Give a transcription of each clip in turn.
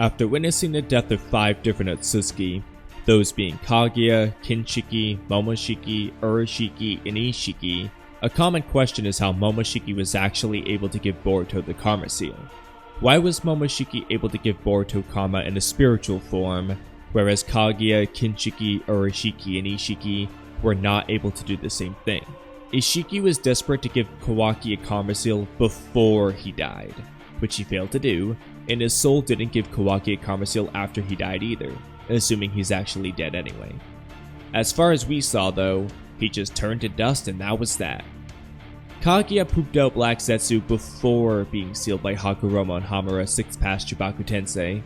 After witnessing the death of 5 different otsutsuki, those being Kaguya, Kinshiki, Momoshiki, Urashiki, and Isshiki, a common question is how Momoshiki was actually able to give Boruto the karma seal. Why was Momoshiki able to give Boruto karma in a spiritual form, whereas Kaguya, Kinshiki, Urashiki, and Isshiki were not able to do the same thing? Isshiki was desperate to give Kawaki a karma seal before he died, which he failed to do, and his soul didn't give Kawaki a karma seal after he died either, assuming he's actually dead anyway. As far as we saw though, he just turned to dust and that was that. Kaguya pooped out Black Zetsu before being sealed by Hagoromo and Hamura's 6th Pass Chibaku Tensei,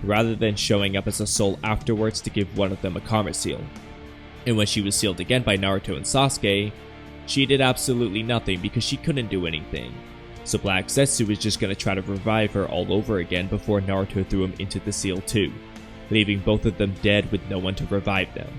rather than showing up as a soul afterwards to give one of them a karma seal. And when she was sealed again by Naruto and Sasuke, she did absolutely nothing because she couldn't do anything. So Black Zetsu was just going to try to revive her all over again before Naruto threw him into the seal too, leaving both of them dead with no one to revive them.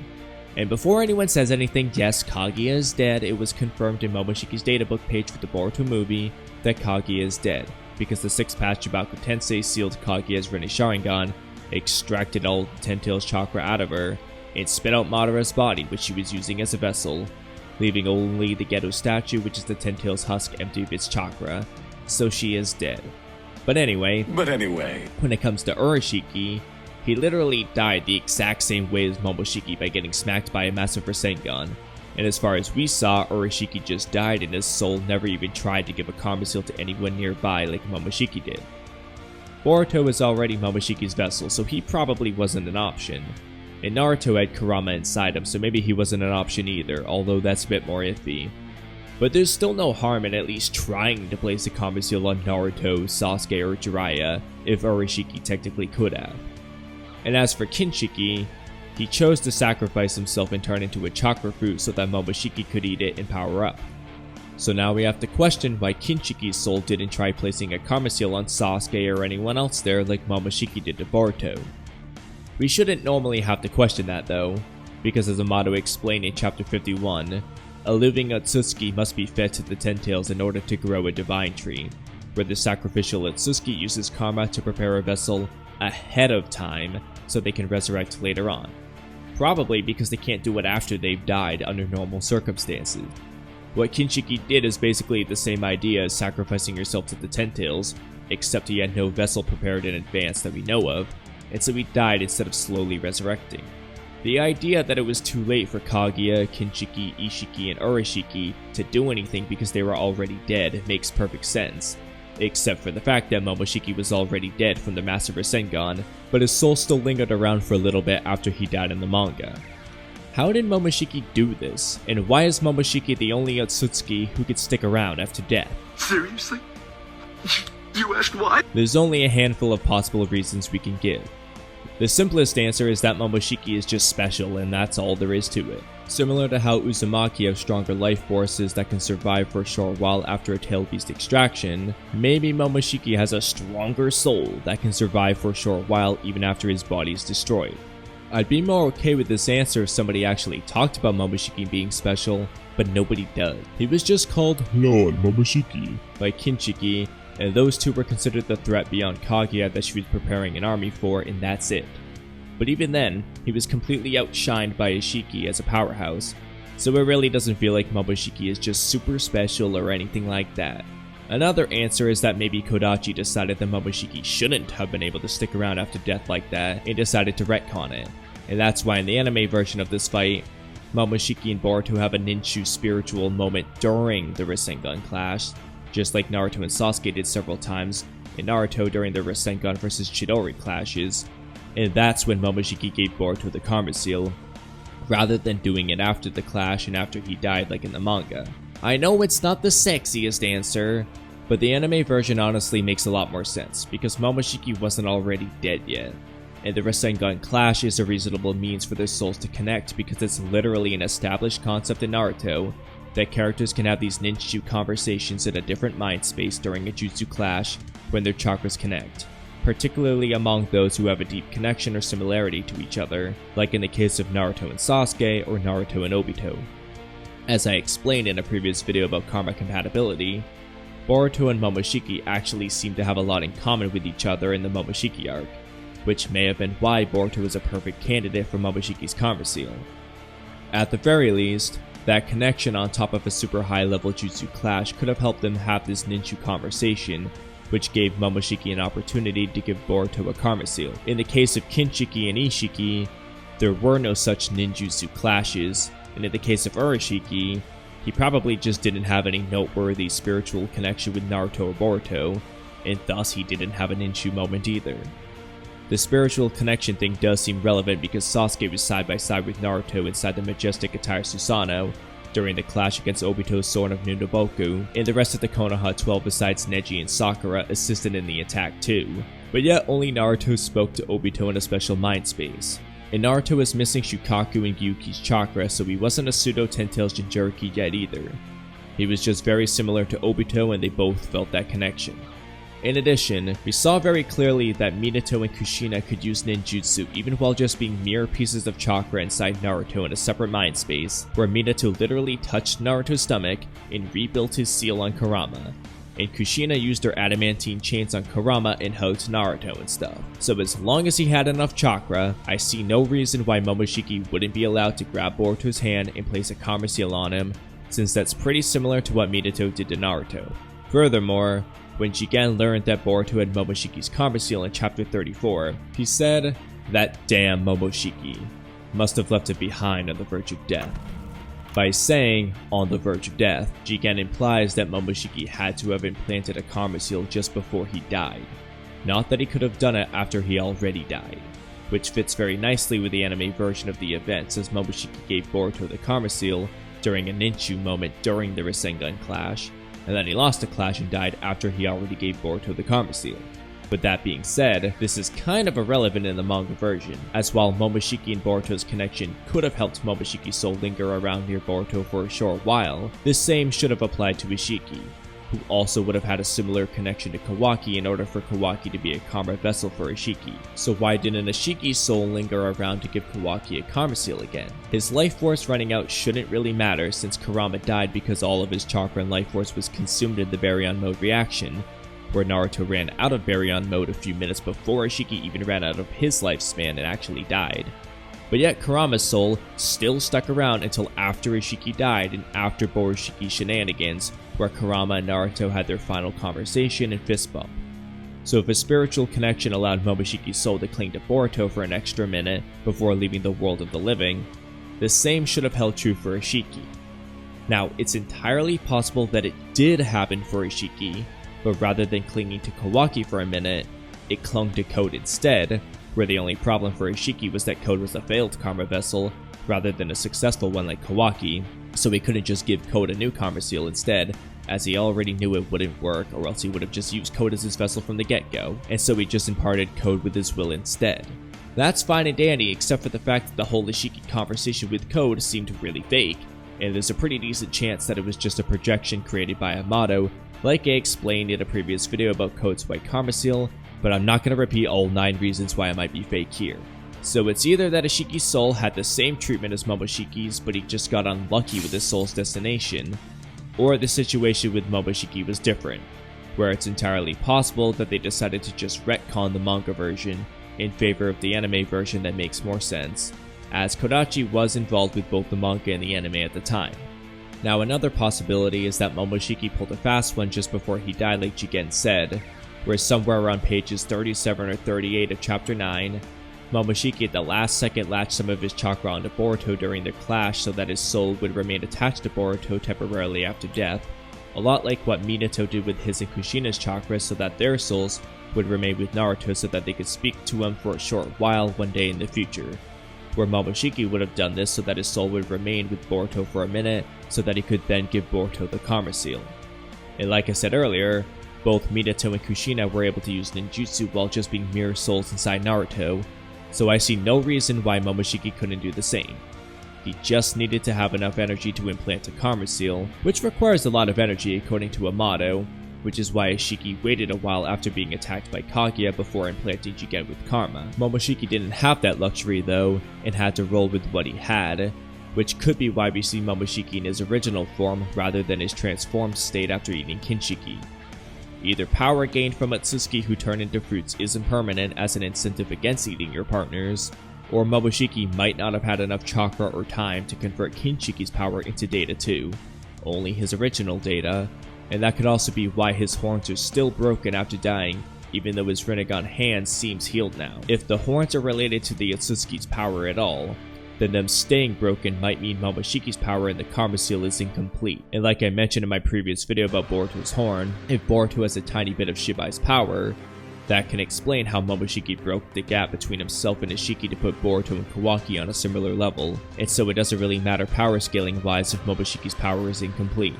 And before anyone says anything, yes, Kaguya is dead. It was confirmed in Momoshiki's databook page for the Boruto movie that Kaguya is dead, because the 6th Pass Chibaku Tensei sealed Kaguya's Rinne Sharingan, extracted all Ten Tails chakra out of her, and spit out Madara's body, which she was using as a vessel, leaving only the Geto statue, which is the Ten Tails husk, empty of its chakra, so she is dead. But anyway, when it comes to Urashiki, he literally died the exact same way as Momoshiki by getting smacked by a massive Rasengan, and as far as we saw, Urashiki just died and his soul never even tried to give a karma seal to anyone nearby like Momoshiki did. Boruto was already Momoshiki's vessel, so he probably wasn't an option. And Naruto had Kurama inside him, so maybe he wasn't an option either, although that's a bit more iffy. But there's still no harm in at least trying to place a karma seal on Naruto, Sasuke, or Jiraiya, if Urashiki technically could have. And as for Kinshiki, he chose to sacrifice himself and turn into a chakra fruit so that Momoshiki could eat it and power up. So now we have to question why Kinshiki's soul didn't try placing a karma seal on Sasuke or anyone else there like Momoshiki did to Boruto. We shouldn't normally have to question that though, because as Amato explained in chapter 51, a living otsutsuki must be fed to the Ten Tails in order to grow a divine tree, where the sacrificial otsutsuki uses karma to prepare a vessel ahead of time so they can resurrect later on. Probably because they can't do it after they've died under normal circumstances. What Kinshiki did is basically the same idea as sacrificing yourself to the Ten Tails, except he had no vessel prepared in advance that we know of, and so he died instead of slowly resurrecting. The idea that it was too late for Kaguya, Kinshiki, Isshiki, and Urashiki to do anything because they were already dead makes perfect sense, except for the fact that Momoshiki was already dead from the Master Rasengan, but his soul still lingered around for a little bit after he died in the manga. How did Momoshiki do this, and why is Momoshiki the only otsutsuki who could stick around after death? Seriously? You asked why? There's only a handful of possible reasons we can give. The simplest answer is that Momoshiki is just special and that's all there is to it. Similar to how Uzumaki have stronger life forces that can survive for a short while after a tail beast extraction, maybe Momoshiki has a stronger soul that can survive for a short while even after his body is destroyed. I'd be more okay with this answer if somebody actually talked about Momoshiki being special, but nobody does. He was just called Lord Momoshiki by Kinshiki, and those two were considered the threat beyond Kaguya that she was preparing an army for, and that's it. But even then, he was completely outshined by Isshiki as a powerhouse, so it really doesn't feel like Momoshiki is just super special or anything like that. Another answer is that maybe Kodachi decided that Momoshiki shouldn't have been able to stick around after death like that and decided to retcon it. And that's why in the anime version of this fight, Momoshiki and Boruto have a ninju spiritual moment during the Rasengan clash, just like Naruto and Sasuke did several times, and Naruto during the Rasengan vs Chidori clashes, and that's when Momoshiki gave Boruto the karma seal, rather than doing it after the clash and after he died like in the manga. I know it's not the sexiest answer, but the anime version honestly makes a lot more sense, because Momoshiki wasn't already dead yet, and the Rasengan clash is a reasonable means for their souls to connect because it's literally an established concept in Naruto that characters can have these ninjutsu conversations in a different mind space during a jutsu clash when their chakras connect, particularly among those who have a deep connection or similarity to each other, like in the case of Naruto and Sasuke or Naruto and Obito. As I explained in a previous video about karma compatibility, Boruto and Momoshiki actually seem to have a lot in common with each other in the Momoshiki arc, which may have been why Boruto was a perfect candidate for Momoshiki's karma seal. At the very least, that connection on top of a super high level jutsu clash could have helped them have this ninju conversation, which gave Momoshiki an opportunity to give Boruto a karma seal. In the case of Kinshiki and Isshiki, there were no such ninjutsu clashes, and in the case of Urashiki, he probably just didn't have any noteworthy spiritual connection with Naruto or Boruto, and thus he didn't have a ninju moment either. The spiritual connection thing does seem relevant because Sasuke was side by side with Naruto inside the majestic attire Susanoo during the clash against Obito's Sword of Nunoboku, and the rest of the Konoha 12 besides Neji and Sakura assisted in the attack too, but yet only Naruto spoke to Obito in a special mind space. And Naruto is missing Shukaku and Gyuki's chakra, so he wasn't a pseudo Ten-Tails Jinchuriki yet either. He was just very similar to Obito and they both felt that connection. In addition, we saw very clearly that Minato and Kushina could use ninjutsu even while just being mere pieces of chakra inside Naruto in a separate mind space, where Minato literally touched Naruto's stomach and rebuilt his seal on Kurama, and Kushina used her adamantine chains on Kurama and hugged Naruto and stuff. So as long as he had enough chakra, I see no reason why Momoshiki wouldn't be allowed to grab Boruto's hand and place a karma seal on him, since that's pretty similar to what Minato did to Naruto. Furthermore, when Jigen learned that Boruto had Momoshiki's karma seal in chapter 34, he said, "That damn Momoshiki must have left it behind on the verge of death." By saying "on the verge of death," Jigen implies that Momoshiki had to have implanted a karma seal just before he died, not that he could have done it after he already died, which fits very nicely with the anime version of the events, as Momoshiki gave Boruto the karma seal during a ninju moment during the Rasengan clash, and then he lost the clash and died after he already gave Boruto the karma seal. But that being said, this is kind of irrelevant in the manga version, as while Momoshiki and Boruto's connection could have helped Momoshiki's soul linger around near Boruto for a short while, this same should have applied to Isshiki, who also would have had a similar connection to Kawaki in order for Kawaki to be a karma vessel for Isshiki. So why didn't Ishiki's soul linger around to give Kawaki a karma seal again? His life force running out shouldn't really matter since Kurama died because all of his chakra and life force was consumed in the Baryon mode reaction, where Naruto ran out of Baryon mode a few minutes before Isshiki even ran out of his lifespan and actually died. But yet Kurama's soul still stuck around until after Isshiki died and after Borushiki's shenanigans, where Kurama and Naruto had their final conversation and fist bump. So if a spiritual connection allowed Momoshiki's soul to cling to Boruto for an extra minute before leaving the world of the living, the same should have held true for Isshiki. Now, it's entirely possible that it did happen for Isshiki, but rather than clinging to Kawaki for a minute, it clung to Code instead, where the only problem for Isshiki was that Code was a failed karma vessel rather than a successful one like Kawaki, so he couldn't just give Code a new karma seal instead, as he already knew it wouldn't work, or else he would have just used Code as his vessel from the get-go, and so he just imparted Code with his will instead. That's fine and dandy, except for the fact that the whole Isshiki conversation with Code seemed really fake, and there's a pretty decent chance that it was just a projection created by Amato, like I explained in a previous video about Code's white karma seal, but I'm not going to repeat all 9 reasons why it might be fake here. So it's either that Ishiki's soul had the same treatment as Momoshiki's, but he just got unlucky with his soul's destination, or the situation with Momoshiki was different, where it's entirely possible that they decided to just retcon the manga version in favor of the anime version that makes more sense, as Kodachi was involved with both the manga and the anime at the time. Now another possibility is that Momoshiki pulled a fast one just before he died like Jigen said, where somewhere around pages 37 or 38 of chapter 9, Momoshiki at the last second latched some of his chakra onto Boruto during their clash so that his soul would remain attached to Boruto temporarily after death, a lot like what Minato did with his and Kushina's chakra so that their souls would remain with Naruto so that they could speak to him for a short while one day in the future, where Momoshiki would have done this so that his soul would remain with Boruto for a minute so that he could then give Boruto the karma seal. And like I said earlier, both Minato and Kushina were able to use ninjutsu while just being mere souls inside Naruto, so I see no reason why Momoshiki couldn't do the same. He just needed to have enough energy to implant a karma seal, which requires a lot of energy according to Amato, which is why Isshiki waited a while after being attacked by Kaguya before implanting Jigen with karma. Momoshiki didn't have that luxury though, and had to roll with what he had, which could be why we see Momoshiki in his original form rather than his transformed state after eating Kinshiki. Either power gained from otsutsuki who turn into fruits isn't permanent as an incentive against eating your partners, or Momoshiki might not have had enough chakra or time to convert Kinshiki's power into data too, only his original data, and that could also be why his horns are still broken after dying, even though his Rinnegan hand seems healed now. If the horns are related to the otsutsuki's power at all, then them staying broken might mean Momoshiki's power in the Karma Seal is incomplete. And like I mentioned in my previous video about Boruto's horn, if Boruto has a tiny bit of Shibai's power, that can explain how Momoshiki broke the gap between himself and Isshiki to put Boruto and Kawaki on a similar level, and so it doesn't really matter power scaling wise if Momoshiki's power is incomplete,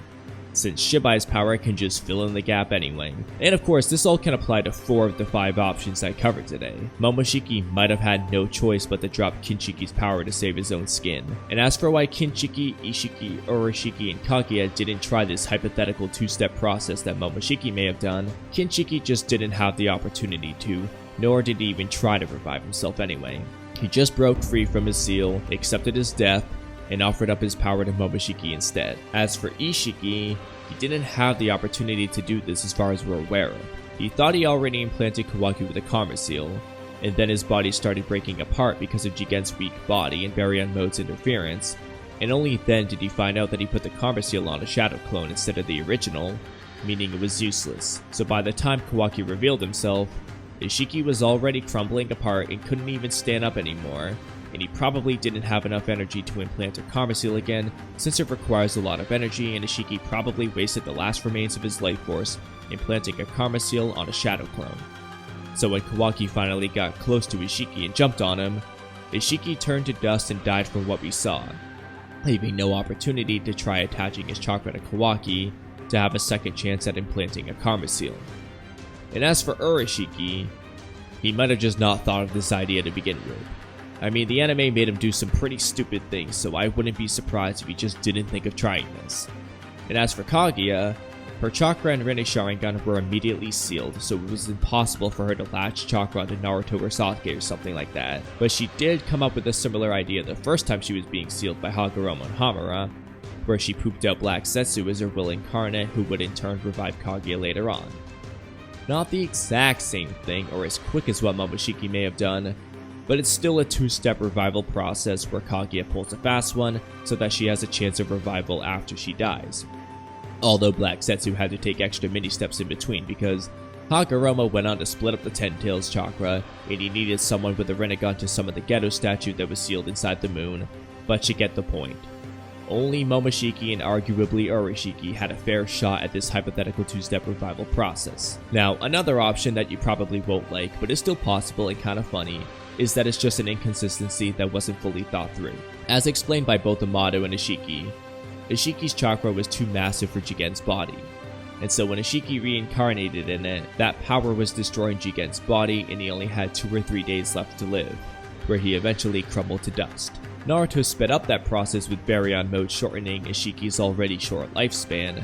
since Shibai's power can just fill in the gap anyway. And of course, this all can apply to 4 of the 5 options I covered today. Momoshiki might have had no choice but to drop Kinshiki's power to save his own skin. And as for why Kinshiki, Isshiki, Urashiki, and Kaguya didn't try this hypothetical 2-step process that Momoshiki may have done, Kinshiki just didn't have the opportunity to, nor did he even try to revive himself anyway. He just broke free from his seal, accepted his death, and offered up his power to Momoshiki instead. As for Isshiki, he didn't have the opportunity to do this as far as we're aware of. He thought he already implanted Kawaki with a Karma Seal, and then his body started breaking apart because of Jigen's weak body and Baryon Mode's interference, and only then did he find out that he put the Karma Seal on a shadow clone instead of the original, meaning it was useless. So by the time Kawaki revealed himself, Isshiki was already crumbling apart and couldn't even stand up anymore, and he probably didn't have enough energy to implant a Karma Seal again, since it requires a lot of energy, and Isshiki probably wasted the last remains of his life force implanting a Karma Seal on a shadow clone. So when Kawaki finally got close to Isshiki and jumped on him, Isshiki turned to dust and died from what we saw, leaving no opportunity to try attaching his chakra to Kawaki to have a second chance at implanting a Karma Seal. And as for Urashiki, he might have just not thought of this idea to begin with. I mean, the anime made him do some pretty stupid things, so I wouldn't be surprised if he just didn't think of trying this. And as for Kaguya, her chakra and Rinne Sharingan were immediately sealed, so it was impossible for her to latch chakra onto Naruto or Sasuke or something like that. But she did come up with a similar idea the first time she was being sealed by Hagoromo and Hamura, where she pooped out Black Setsu as her will incarnate, who would in turn revive Kaguya later on. Not the exact same thing, or as quick as what Momoshiki may have done, but it's still a 2-step revival process where Kaguya pulls a fast one so that she has a chance of revival after she dies. Although Black Setsu had to take extra mini steps in between because Hagoromo went on to split up the Ten Tails chakra, and he needed someone with a Rinnegan to summon the Geto statue that was sealed inside the moon, but you get the point. Only Momoshiki and arguably Urashiki had a fair shot at this hypothetical 2-step revival process. Now, another option that you probably won't like, but is still possible and kind of funny, is that it's just an inconsistency that wasn't fully thought through. As explained by both Amato and Isshiki, Ishiki's chakra was too massive for Jigen's body, and so when Isshiki reincarnated in it, that power was destroying Jigen's body and he only had 2 or 3 days left to live, where he eventually crumbled to dust. Naruto sped up that process with Baryon Mode shortening Ishiki's already short lifespan,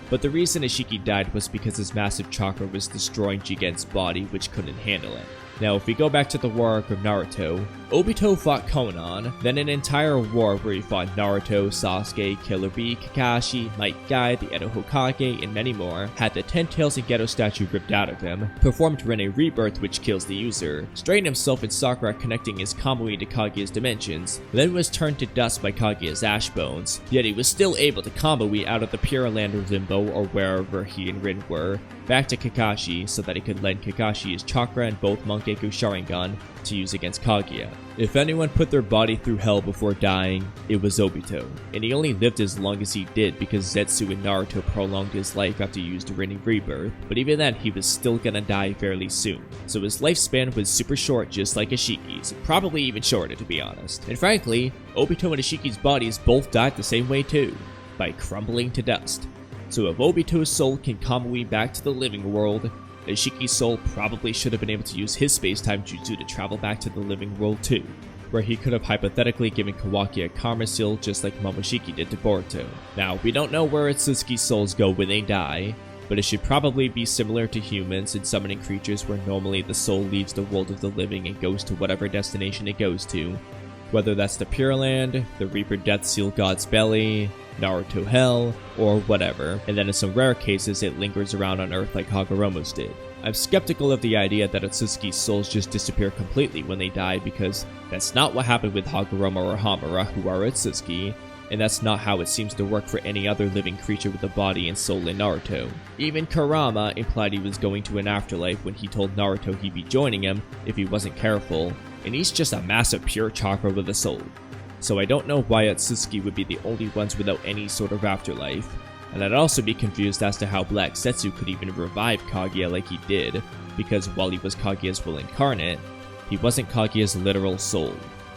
but the reason Isshiki died was because his massive chakra was destroying Jigen's body, which couldn't handle it. Now, if we go back to the war arc of Naruto, Obito fought Konan, then an entire war where he fought Naruto, Sasuke, Killer Bee, Kakashi, Might Guy, the Edo Hokage, and many more, had the Ten Tails and Geto statue ripped out of him, performed Rinne Rebirth which kills the user, straightened himself in Sakura connecting his Kamui to Kaguya's dimensions, then was turned to dust by Kaguya's ash bones, yet he was still able to Kamui out of the Pure Land of Limbo or wherever he and Rin were, back to Kakashi so that he could lend Kakashi his chakra and both Mangekyou Sharingan to use against Kaguya. If anyone put their body through hell before dying, it was Obito, and he only lived as long as he did because Zetsu and Naruto prolonged his life after he used Rinne Rebirth, but even then he was still gonna die fairly soon, so his lifespan was super short just like Ishiki's, probably even shorter to be honest. And frankly, Obito and Ishiki's bodies both died the same way too, by crumbling to dust. So if Obito's soul can Kamui back to the living world, Ishiki's soul probably should have been able to use his space-time jutsu to travel back to the living world too, where he could have hypothetically given Kawaki a Karma Seal just like Momoshiki did to Boruto. Now, we don't know where Otsutsuki's souls go when they die, but it should probably be similar to humans in summoning creatures where normally the soul leaves the world of the living and goes to whatever destination it goes to, whether that's the Pure Land, the Reaper Death Seal God's Belly, Naruto Hell, or whatever, and then in some rare cases it lingers around on Earth like Hagoromo's did. I'm skeptical of the idea that Otsutsuki's souls just disappear completely when they die because that's not what happened with Hagoromo or Hamura, who are Otsutsuki, and that's not how it seems to work for any other living creature with a body and soul in Naruto. Even Kurama implied he was going to an afterlife when he told Naruto he'd be joining him if he wasn't careful, and he's just a massive pure chakra with a soul. So I don't know why Otsutsuki would be the only ones without any sort of afterlife. And I'd also be confused as to how Black Zetsu could even revive Kaguya like he did, because while he was Kaguya's will incarnate, he wasn't Kaguya's literal soul.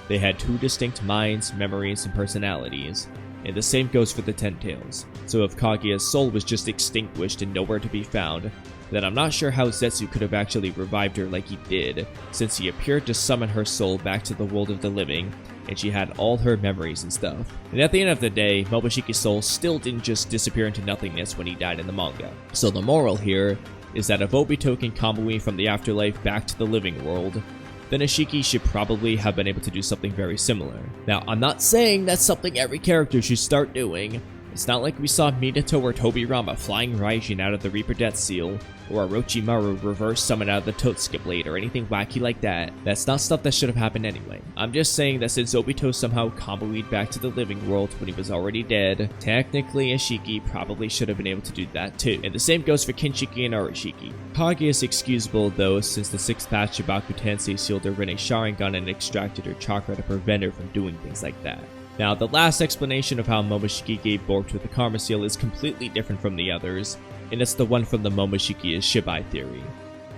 They had two distinct minds, memories, and personalities, and the same goes for the Ten Tails. So if Kaguya's soul was just extinguished and nowhere to be found, then I'm not sure how Zetsu could have actually revived her like he did, since he appeared to summon her soul back to the world of the living, and she had all her memories and stuff. And at the end of the day, Momoshiki's soul still didn't just disappear into nothingness when he died in the manga. So the moral here is that if Obito can Kamui from the afterlife back to the living world, then Isshiki should probably have been able to do something very similar. Now, I'm not saying that's something every character should start doing. It's not like we saw Minato or Tobirama flying Raijin out of the Reaper Death Seal, or Orochimaru reverse summon out of the Totsuki Blade, or anything wacky like that. That's not stuff that should have happened anyway. I'm just saying that since Obito somehow Kambui'd back to the living world when he was already dead, technically Isshiki probably should have been able to do that too. And the same goes for Kinshiki and Urashiki. Kaguya is excusable though, since the 6th batch Shibaku Tensei sealed her Rinne Sharingan and extracted her chakra to prevent her from doing things like that. Now, the last explanation of how Momoshiki gave Boruto the Karma Seal is completely different from the others, and it's the one from the Momoshiki is Shibai theory,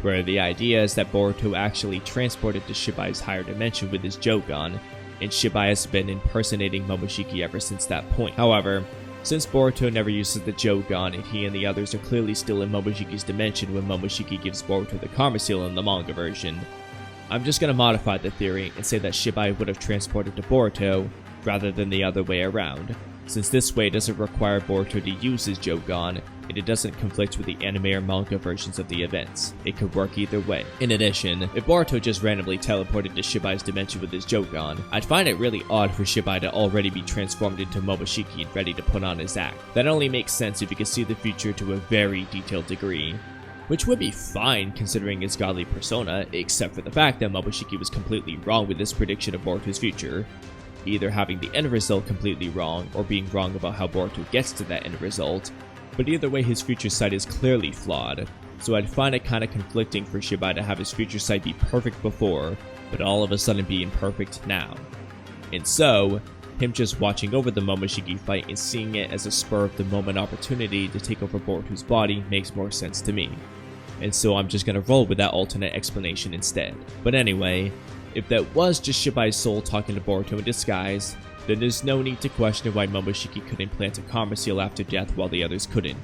where the idea is that Boruto actually transported to Shibai's higher dimension with his Jogan, and Shibai has been impersonating Momoshiki ever since that point. However, since Boruto never uses the Jogan and he and the others are clearly still in Momoshiki's dimension when Momoshiki gives Boruto the Karma Seal in the manga version, I'm just going to modify the theory and say that Shibai would have transported to Boruto rather than the other way around, since this way doesn't require Boruto to use his Jogan, and it doesn't conflict with the anime or manga versions of the events. It could work either way. In addition, if Boruto just randomly teleported to Shibai's dimension with his Jogan, I'd find it really odd for Shibai to already be transformed into Momoshiki and ready to put on his act. That only makes sense if you can see the future to a very detailed degree, which would be fine considering his godly persona, except for the fact that Momoshiki was completely wrong with this prediction of Boruto's future, either having the end result completely wrong or being wrong about how Boruto gets to that end result, but either way his future sight is clearly flawed, so I'd find it kinda conflicting for Shibai to have his future sight be perfect before, but all of a sudden be imperfect now. And so, him just watching over the Momoshiki fight and seeing it as a spur of the moment opportunity to take over Boruto's body makes more sense to me. And so I'm just gonna roll with that alternate explanation instead. But anyway, if that was just Shibai's soul talking to Boruto in disguise, then there's no need to question why Momoshiki could implant a Karma Seal after death while the others couldn't,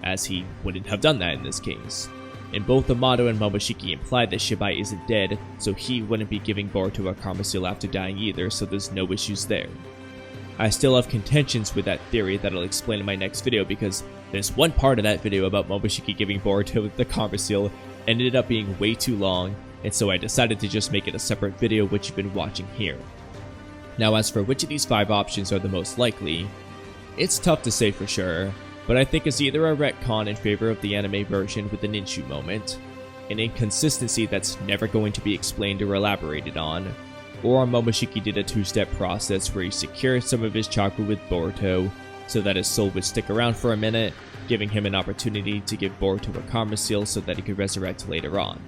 as he wouldn't have done that in this case. And both Amato and Momoshiki implied that Shibai isn't dead, so he wouldn't be giving Boruto a Karma Seal after dying either, so there's no issues there. I still have contentions with that theory that I'll explain in my next video, because there's one part of that video about Momoshiki giving Boruto the Karma Seal ended up being way too long, and so I decided to just make it a separate video which you've been watching here. Now as for which of these 5 options are the most likely, it's tough to say for sure, but I think it's either a retcon in favor of the anime version with the Ninshu moment, an inconsistency that's never going to be explained or elaborated on, or Momoshiki did a 2-step process where he secured some of his chakra with Boruto so that his soul would stick around for a minute, giving him an opportunity to give Boruto a Karma Seal so that he could resurrect later on.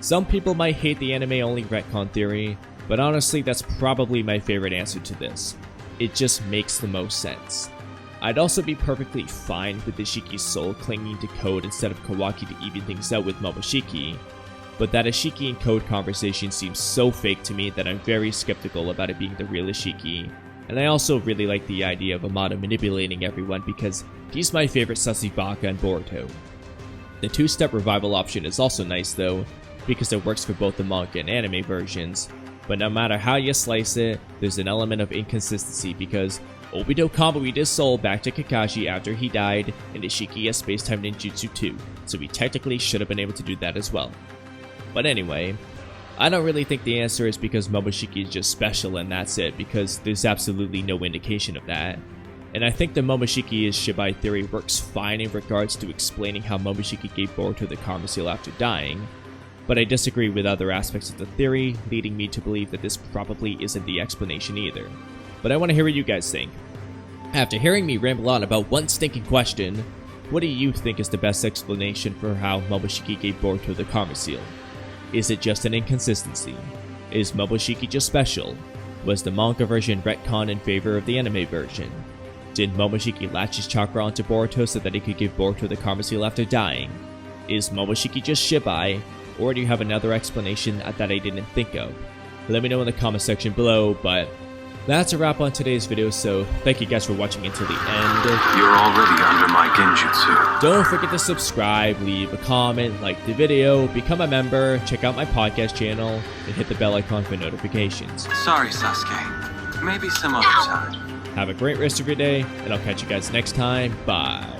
Some people might hate the anime-only retcon theory, but honestly that's probably my favorite answer to this. It just makes the most sense. I'd also be perfectly fine with Isshiki's soul clinging to Code instead of Kawaki to even things out with Momoshiki, but that Isshiki and Code conversation seems so fake to me that I'm very skeptical about it being the real Isshiki, and I also really like the idea of Amato manipulating everyone because he's my favorite Sasibaka and Boruto. The 2-step revival option is also nice though, because it works for both the manga and anime versions, but no matter how you slice it, there's an element of inconsistency because Obito Kambui'd his soul back to Kakashi after he died, and Isshiki has spacetime ninjutsu too, so he technically should have been able to do that as well. But anyway, I don't really think the answer is because Momoshiki is just special and that's it, because there's absolutely no indication of that. And I think the Momoshiki is Shibai theory works fine in regards to explaining how Momoshiki gave Boruto the Karma Seal after dying, but I disagree with other aspects of the theory, leading me to believe that this probably isn't the explanation either. But I want to hear what you guys think. After hearing me ramble on about one stinking question, what do you think is the best explanation for how Momoshiki gave Boruto the Karma Seal? Is it just an inconsistency? Is Momoshiki just special? Was the manga version retconned in favor of the anime version? Did Momoshiki latch his chakra onto Boruto so that he could give Boruto the Karma Seal after dying? Is Momoshiki just Shibai? Or do you have another explanation that I didn't think of? Let me know in the comment section below, but that's a wrap on today's video, so thank you guys for watching until the end. You're already under my genjutsu. Don't forget to subscribe, leave a comment, like the video, become a member, check out my podcast channel, and hit the bell icon for notifications. Sorry, Sasuke. Maybe some other time. Have a great rest of your day, and I'll catch you guys next time. Bye.